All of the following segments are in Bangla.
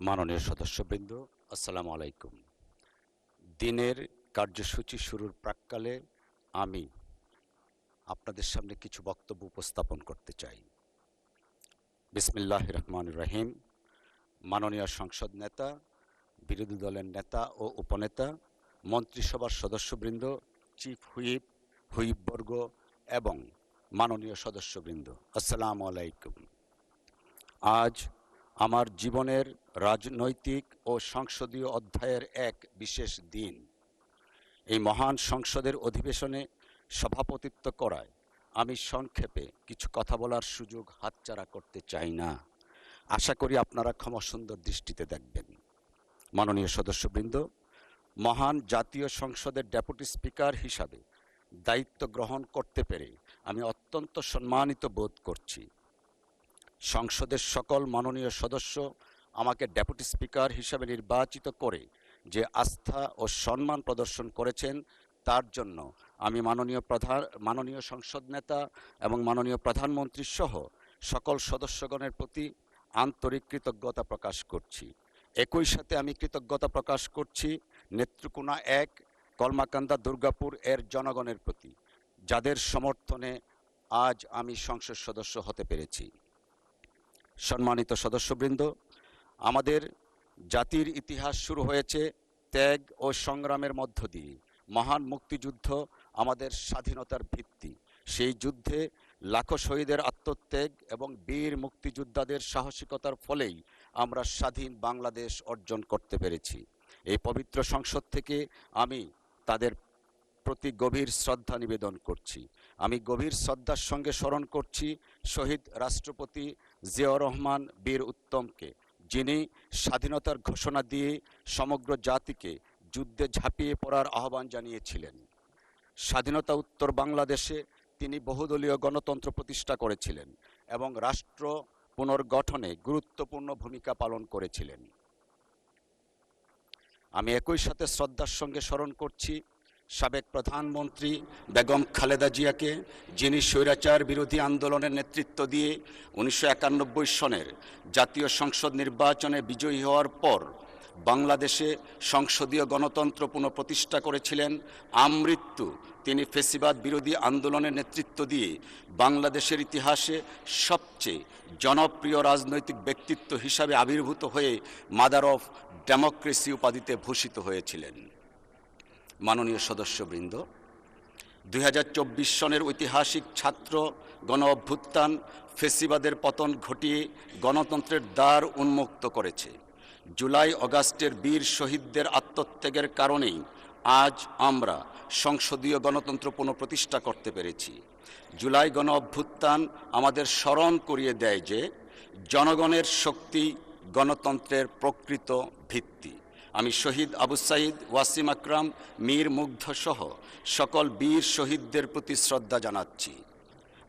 মাননীয় সদস্যবৃন্দ, আসসালামু আলাইকুম। দিনের কার্যসূচি শুরুর প্রাক্কালে আমি আপনাদের সামনে কিছু বক্তব্য উপস্থাপন করতে চাই। বিসমিল্লাহির রহমানির রহিম। মাননীয় সংসদ নেতা, বিরোধী দলের নেতা ও উপনেতা, মন্ত্রিসভার সদস্যবৃন্দ, চিফ হুইপ, হুইপবর্গ এবং মাননীয় সদস্যবৃন্দ, আসসালামু আলাইকুম। আজ আমার জীবনের রাজনৈতিক ও সংসদীয় অধ্যায়ের এক বিশেষ দিন। এই মহান সংসদের অধিবেশনে সভাপতিত্ব করায় আমি সংক্ষেপে কিছু কথা বলার সুযোগ হাতছাড়া করতে চাই না। আশা করি আপনারা ক্ষমাসুন্দর দৃষ্টিতে দেখবেন। মাননীয় সদস্যবৃন্দ, মহান জাতীয় সংসদের ডেপুটি স্পিকার হিসাবে দায়িত্ব গ্রহণ করতে পেরে আমি অত্যন্ত সম্মানিত বোধ করছি। সংসদের সকল মাননীয় সদস্য আমাকে ডেপুটি স্পিকার হিসাবে নির্বাচিত করে যে আস্থা ও সম্মান প্রদর্শন করেছেন, তার জন্য আমি মাননীয় সংসদ নেতা এবং মাননীয় প্রধানমন্ত্রী সহ সকল সদস্যগণের প্রতি আন্তরিক কৃতজ্ঞতা প্রকাশ করছি। একই সাথে আমি কৃতজ্ঞতা প্রকাশ করছি নেত্রকোনা 1 কলমাকান্দা দুর্গাপুর এর জনগণের প্রতি, যাদের সমর্থনে আজ আমি সংসদ সদস্য হতে পেরেছি। সম্মানিত সদস্যবৃন্দ, আমাদের জাতির ইতিহাস শুরু হয়েছে ত্যাগ ও সংগ্রামের মধ্য দিয়ে। মহান মুক্তিযুদ্ধ আমাদের স্বাধীনতার ভিত্তি। সেই যুদ্ধে লাখো শহীদের আত্মত্যাগ এবং বীর মুক্তিযোদ্ধাদের সাহসিকতার ফলেই আমরা স্বাধীন বাংলাদেশ অর্জন করতে পেরেছি। এই পবিত্র সংসদ থেকে আমি তাদের প্রতি গভীর শ্রদ্ধা নিবেদন করছি। আমি গভীর শ্রদ্ধার সঙ্গে স্মরণ করছি শহীদ রাষ্ট্রপতি জিয়াউর রহমান বীর উত্তমকে, যিনি স্বাধীনতার ঘোষণা দিয়ে সমগ্র জাতিকে যুদ্ধে ঝাঁপিয়ে পড়ার আহ্বান জানিয়েছিলেন। স্বাধীনতা উত্তর বাংলাদেশে তিনি বহুদলীয় গণতন্ত্র প্রতিষ্ঠা করেছিলেন এবং রাষ্ট্র পুনর্গঠনে গুরুত্বপূর্ণ ভূমিকা পালন করেছিলেন। আমি একই সাথে শ্রদ্ধার সঙ্গে স্মরণ করছি সাবেক প্রধানমন্ত্রী বেগম খালেদা জিয়াকে, যিনি স্বৈরাচার বিরোধী আন্দোলনের নেতৃত্ব দিয়ে 1991 সনের জাতীয় সংসদ নির্বাচনে বিজয়ী হওয়ার পর বাংলাদেশে সংসদীয় গণতন্ত্র পুনঃপ্রতিষ্ঠা করেছিলেন। আমৃত্যু তিনি ফ্যাসিবাদ বিরোধী আন্দোলনের নেতৃত্ব দিয়ে বাংলাদেশের ইতিহাসে সবচেয়ে জনপ্রিয় রাজনৈতিক ব্যক্তিত্ব হিসাবে আবির্ভূত হয়ে মাদার অফ ডেমোক্রেসি উপাধিতে ভূষিত হয়েছিলেন। মাননীয় সদস্যবৃন্দ, 2024 সনের ঐতিহাসিক ছাত্র গণ অভ্যুত্থান ফ্যাসিবাদের পতন ঘটিয়ে গণতন্ত্রের দ্বার উন্মুক্ত করেছে। জুলাই অগাস্টের বীর শহীদদের আত্মত্যাগের কারণেই আজ আমরা সংসদীয় গণতন্ত্র পুনঃপ্রতিষ্ঠা করতে পেরেছি। জুলাই গণ অভ্যুত্থান আমাদের স্মরণ করিয়ে দেয় যে জনগণের শক্তি গণতন্ত্রের প্রকৃত ভিত্তি। আমি শহীদ আবু সাঈদ, ওয়াসিম আকরাম, মীর মুগ্ধ সহ সকল বীর শহীদদের প্রতি শ্রদ্ধা জানাচ্ছি।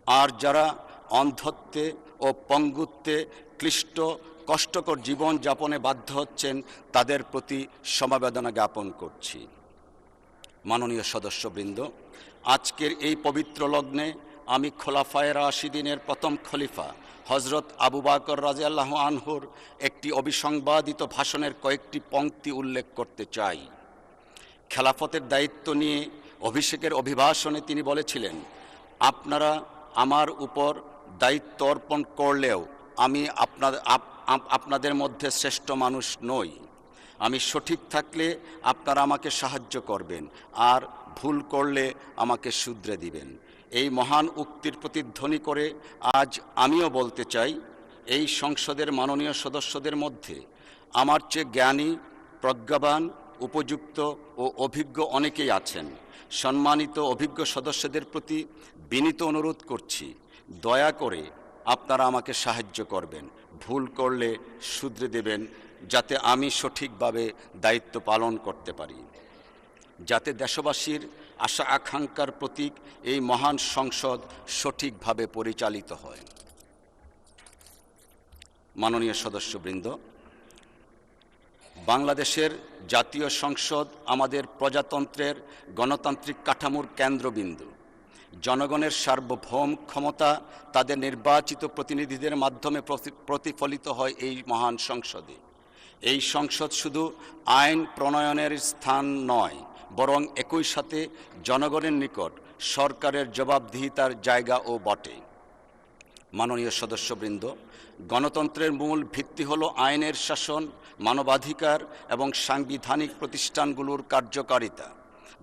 আর যারা অন্ধত্বে ও পঙ্গুত্বে ক্লিষ্ট কষ্টকর জীবন যাপনে বাধ্য হচ্ছেন, তাদের প্রতি সমবেদনা জ্ঞাপন করছি। মাননীয় সদস্যবৃন্দ, আজকের এই পবিত্র লগ্নে আমি খোলাফায়ে রাশিদিনের প্রথম খলিফা হজরত আবু বকর রাদিয়াল্লাহু আনহুর একটি অবিসংবাদিত ভাষণের কয়েকটি পংক্তি উল্লেখ করতে চাই। খেলাফতের দায়িত্ব নিয়ে অভিষেকের অভিভাষণে তিনি বলেছিলেন, আপনারা আমার উপর দায়িত্ব অর্পণ করলেও আমি আপনাদের মধ্যে শ্রেষ্ঠ মানুষ নই। আমি সঠিক থাকলে আপনারা আমাকে সাহায্য করবেন, আর ভুল করলে আমাকে শুধরে দিবেন। এই মহান উক্তির প্রতিধ্বনি করে আজ আমিও বলতে চাই, এই সংসদের মাননীয় সদস্যদের মধ্যে আমার চেয়ে জ্ঞানী, প্রজ্ঞাবান, উপযুক্ত ও অভিজ্ঞ অনেকেই আছেন। সম্মানিত অভিজ্ঞ সদস্যদের প্রতি বিনীত অনুরোধ করছি, দয়া করে আপনারা আমাকে সাহায্য করবেন, ভুল করলে শুধরে দেবেন, যাতে আমি সঠিকভাবে দায়িত্ব পালন করতে পারি, যাতে দেশবাসীর আশা আকাঙ্ক্ষার প্রতীক এই মহান সংসদ সঠিকভাবে পরিচালিত হয়। মাননীয় সদস্যবৃন্দ, বাংলাদেশের জাতীয় সংসদ আমাদের প্রজাতন্ত্রের গণতান্ত্রিক কাঠামোর কেন্দ্রবিন্দু। জনগণের সার্বভৌম ক্ষমতা তাদের নির্বাচিত প্রতিনিধিদের মাধ্যমে প্রতিফলিত হয় এই মহান সংসদে। এই সংসদ শুধু আইন প্রণয়নের স্থান নয়, বরং একই সাথে জনগণের নিকট সরকারের জবাবদিহিতার জায়গাও বটে। মাননীয় সদস্যবৃন্দ, গণতন্ত্রের মূল ভিত্তি হল আইনের শাসন, মানবাধিকার এবং সাংবিধানিক প্রতিষ্ঠানগুলোর কার্যকারিতা।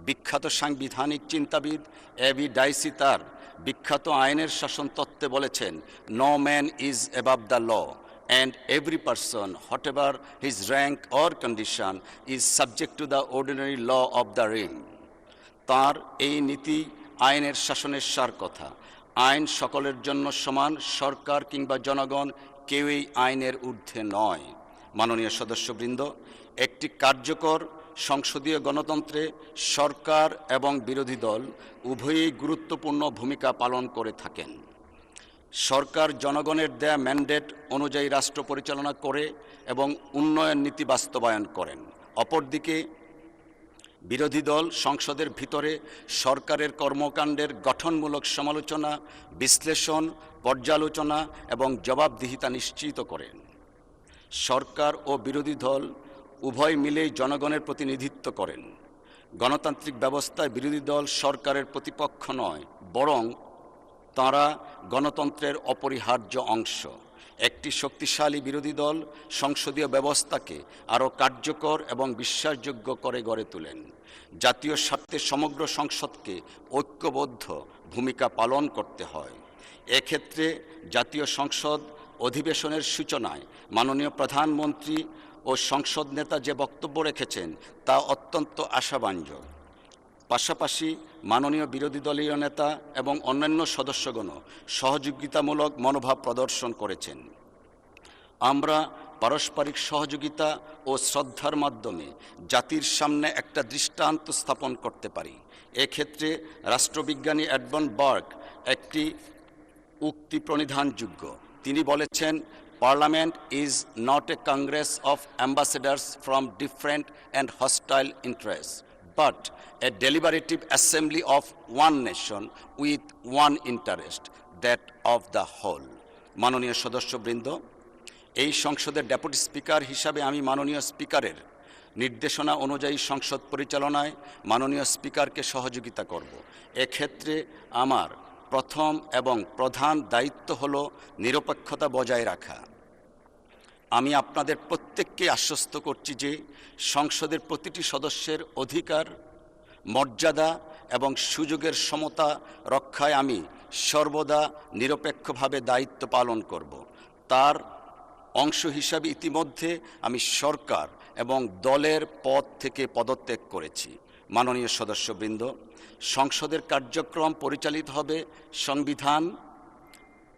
বিখ্যাত সাংবিধানিক চিন্তাবিদ এবি ডাইসি তার বিখ্যাত আইনের শাসন তত্ত্বে বলেছেন, no man is above the law and every person, whatever his rank or condition, is subject to the ordinary law of the realm. তার এই নীতি আইনের শাসনের সার কথা। আইন সকলের জন্য সমান, সরকার কিংবা জনগণ কেউই আইনের ঊর্ধ্বে নয়। মাননীয় সদস্যবৃন্দ, একটি কার্যকর সংসদীয় গণতন্ত্রে সরকার এবং বিরোধী দল উভয়ই গুরুত্বপূর্ণ ভূমিকা পালন করে থাকেন। সরকার জনগণের দেয়া ম্যান্ডেট অনুযায়ী রাষ্ট্র পরিচালনা করে এবং উন্নয়ন নীতি বাস্তবায়ন করেন। অপরদিকে বিরোধী দল সংসদের ভিতরে সরকারের কর্মকাণ্ডের গঠনমূলক সমালোচনা, বিশ্লেষণ, পর্যালোচনা এবং জবাবদিহিতা নিশ্চিত করেন। সরকার ও বিরোধী দল উভয় মিলেই জনগণের প্রতিনিধিত্ব করেন। গণতান্ত্রিক ব্যবস্থায় বিরোধী দল সরকারের প্রতিপক্ষ নয়, বরং তাঁরা গণতন্ত্রের অপরিহার্য অংশ। একটি শক্তিশালী বিরোধী দল সংসদীয় ব্যবস্থাকে আরও কার্যকর এবং বিশ্বাসযোগ্য করে গড়ে তোলেন। জাতীয় স্বার্থে সমগ্র সংসদকে ঐক্যবদ্ধ ভূমিকা পালন করতে হয়। এক্ষেত্রে জাতীয় সংসদ অধিবেশনের সূচনায় মাননীয় প্রধানমন্ত্রী ও সংসদ নেতা যে বক্তব্য রেখেছেন তা অত্যন্ত আশাব্যঞ্জক। পাশাপাশি মাননীয় বিরোধী দলীয় নেতা এবং অন্যান্য সদস্যগণও সহযোগিতামূলক মনোভাব প্রদর্শন করেছেন। আমরা পারস্পরিক সহযোগিতা ও শ্রদ্ধার মাধ্যমে জাতির সামনে একটা দৃষ্টান্ত স্থাপন করতে পারি। এক্ষেত্রে রাষ্ট্রবিজ্ঞানী এডমন্ড বার্গ একটি উক্তি প্রণিধানযোগ্য। তিনি বলেছেন, parliament is not a Congress of ambassadors from different and hostile interest, but a deliberative assembly of one nation with one interest, that of the whole. মাননীয় সদস্যবৃন্দ, এই সংসদের ডেপুটি স্পিকার হিসাবে আমি মাননীয় স্পিকারের নির্দেশনা অনুযায়ী সংসদ পরিচালনায় মাননীয় স্পিকারকে সহযোগিতা করব। এক্ষেত্রে আমার প্রথম এবং প্রধান দায়িত্ব হল নিরপেক্ষতা বজায় রাখা। আমি আপনাদের প্রত্যেককে আশ্বস্ত করছি যে সংসদের প্রতিটি সদস্যের অধিকার, মর্যাদা এবং সুযোগের সমতা রক্ষায় আমি সর্বদা নিরপেক্ষভাবে দায়িত্ব পালন করব। তার অংশ হিসাবে ইতিমধ্যে আমি সরকার এবং দলের পদ থেকে পদত্যাগ করেছি। মাননীয় সদস্যবৃন্দ, সংসদের কার্যক্রম পরিচালিত হবে সংবিধান,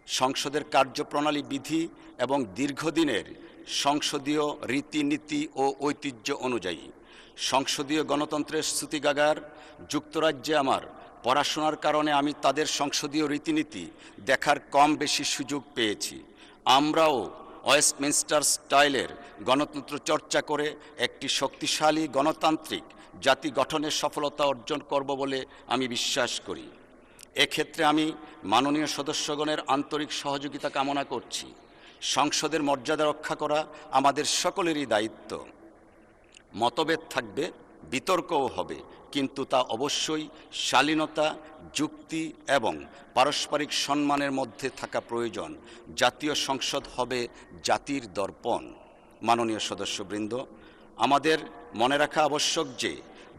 সংসদের কার্যপ্রণালী বিধি এবং দীর্ঘদিনের সংসদীয় রীতিনীতি ও ঐতিহ্য অনুযায়ী। সংসদীয় গণতন্ত্রের স্তুতিগাগার যুক্তরাজ্যে আমার পড়াশোনার কারণে আমি তাদের সংসদীয় রীতিনীতি দেখার কম বেশি সুযোগ পেয়েছি। আমরাও ওয়েস্টমিনস্টার স্টাইলের গণতন্ত্র চর্চা করে একটি শক্তিশালী গণতান্ত্রিক জাতি গঠনের সফলতা অর্জন করব বলে আমি বিশ্বাস করি। এক্ষেত্রে আমি মাননীয় সদস্যগণের আন্তরিক সহযোগিতা কামনা করছি। সংসদের মর্যাদা রক্ষা করা আমাদের সকলেরই দায়িত্ব। মতভেদ থাকবে, বিতর্কও হবে, কিন্তু তা অবশ্যই শালীনতা, যুক্তি এবং পারস্পরিক সম্মানের মধ্যে থাকা প্রয়োজন। জাতীয় সংসদ হবে জাতির দর্পণ। মাননীয় সদস্যবৃন্দ, আমাদের মনে রাখা আবশ্যক যে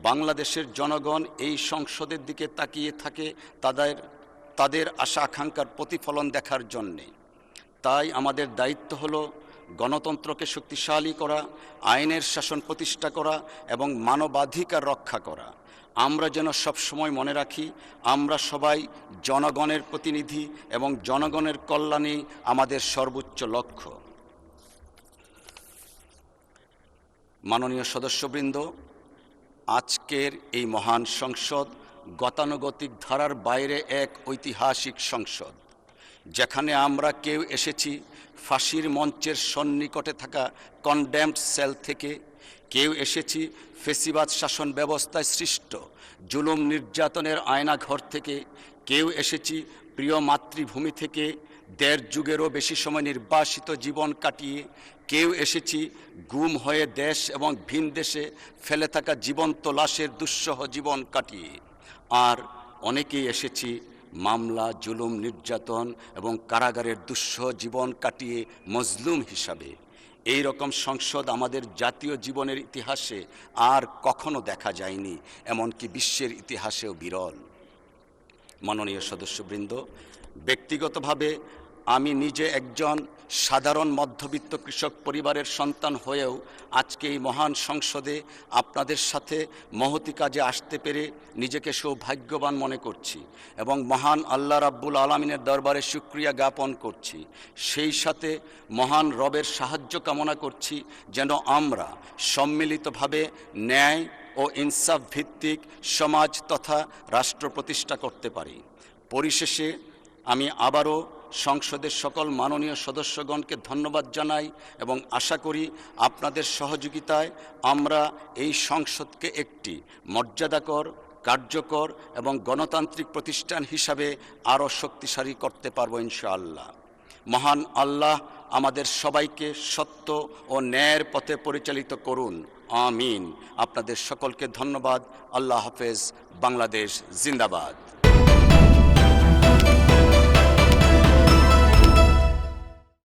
বাংলাদেশের জনগণ এই সংসদের দিকে তাকিয়ে থাকে তাদের আশা আকাঙ্ক্ষার প্রতিফলন দেখার জন্যে। তাই আমাদের দায়িত্ব হলো গণতন্ত্রকে শক্তিশালী করা, আইনের শাসন প্রতিষ্ঠা করা এবং মানবাধিকার রক্ষা করা। আমরা যেন সবসময় মনে রাখি, আমরা সবাই জনগণের প্রতিনিধি এবং জনগণের কল্যাণই আমাদের সর্বোচ্চ লক্ষ্য। মাননীয় সদস্যবৃন্দ, আজকের এই মহান সংসদ গতানুগতিক ধারার বাইরে এক ঐতিহাসিক সংসদ, যেখানে আমরা কেউ এসেছি ফাঁসির মঞ্চের সন্নিকটে থাকা কনডেমড সেল থেকে, কেউ এসেছি ফেসিবাদ শাসন ব্যবস্থায় সৃষ্ট জুলুম নির্যাতনের আয়নাঘর থেকে, কেউ এসেছি প্রিয় মাতৃভূমি থেকে, দেড় যুগেরও বেশি সময় নির্বাসিত জীবন কাটিয়ে কেউ এসেছি গুম হয়ে দেশ এবং ভিন দেশে ফেলে থাকা জীবন্ত লাশের দুঃসহ জীবন কাটিয়ে, আর অনেকেই এসেছি মামলা, জুলুম, নির্যাতন এবং কারাগারের দুঃসহ জীবন কাটিয়ে মজলুম হিসাবে। এই রকম সংসদ আমাদের জাতীয় জীবনের ইতিহাসে আর কখনো দেখা যায়নি, এমনকি বিশ্বের ইতিহাসেও বিরল। মাননীয় সদস্যবৃন্দ, ব্যক্তিগতভাবে আমি নিজে একজন সাধারণ মধ্যবিত্ত কৃষক পরিবারের সন্তান হয়েও আজকে এই মহান সংসদে আপনাদের সাথে মহতি কাজে আসতে পেরে নিজেকে সৌভাগ্যবান মনে করছি এবং মহান আল্লাহ রাব্বুল আলামিনের দরবারে শুকরিয়া জ্ঞাপন করছি। সেই সাথে মহান রবের সাহায্য কামনা করছি যেন আমরা সম্মিলিতভাবে ন্যায় ও ইনসাফ ভিত্তিক সমাজ তথা রাষ্ট্র প্রতিষ্ঠা করতে পারি। পরিশেষে আমি আবারও সংসদের সকল মাননীয় সদস্যগণকে ধন্যবাদ জানাই এবং আশা করি আপনাদের সহযোগিতায় আমরা এই সংসদকে একটি মর্যাদাকর, কার্যকর এবং গণতান্ত্রিক প্রতিষ্ঠান হিসাবে আরও শক্তিশালী করতে পারব ইনশাআল্লাহ। মহান আল্লাহ আমাদের সবাইকে সত্য ও ন্যায়ের পথে পরিচালিত করুন, আমিন। আপনাদের সকলকে ধন্যবাদ। আল্লাহ হাফেজ। বাংলাদেশ জিন্দাবাদ।